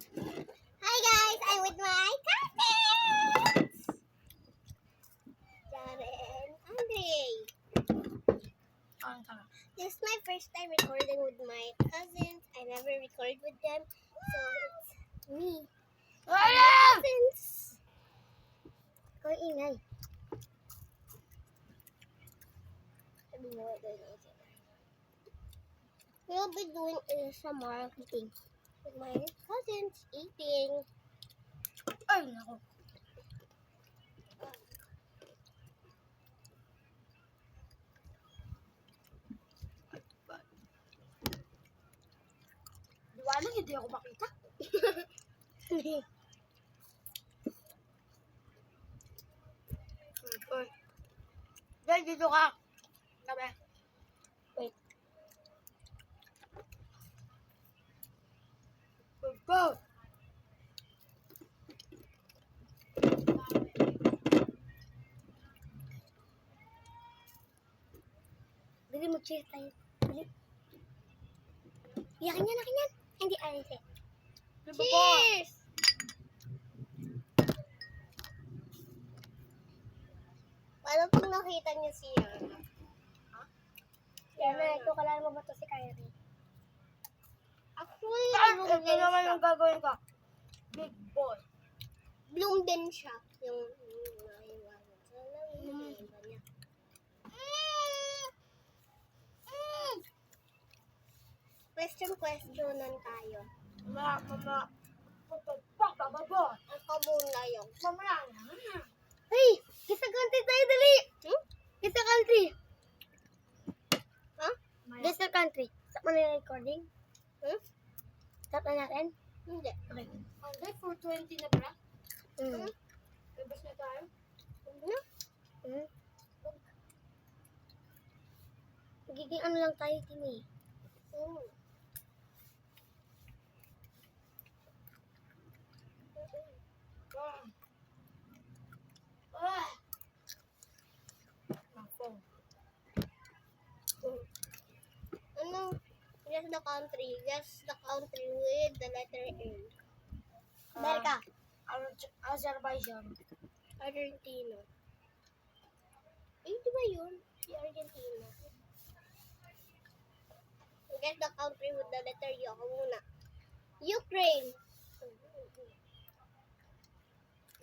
Hi guys, I'm with my cousins, Jare and Andre. This is my first time recording with my cousins. I never record with them, so it's me and my cousins. Kau ingay. Sabi mo, we'll be doing ASMR eating with my cousins eating. Ay, nako. Liwanag, hindi ako makita. Uy. Dahil dito ka. Sabi. Wait. Go. Dali mag-cheers tayo. Dali. Yakin yan, akin yan. Hindi, ayos eh. Cheers! Paano kung nakita niyo si Yana? Ha? Yana, ito kalala mo ba ito si Kyrie? Actually, bloom Ito din naman siya. yung gagawin ko. Big boy. Bloom din siya. Yung naiwanan sa langit. Iba niya. Questionan tayo. Mama. Bababa. Ako muna yung. Mamaya na. Hey! Kisa country tayo, dali! Kisa country! Ha? Kisa country. Stop mo na yung recording? Stop na natin? Hindi. Okay. Hanggang 4:20 na pala. Labas na tayo. Magiging ano lang tayo, Tini. Ano? Guess the country. Guess the country with the letter A. America. Azerbaijan. Argentina. Eh, di ba yun? Si Argentina. Guess the country with the letter U. Ako muna. Ukraine.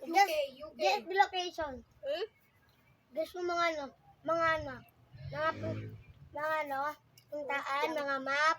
UK. Guess the location. Guess mo mga ano, puntaan, mga map.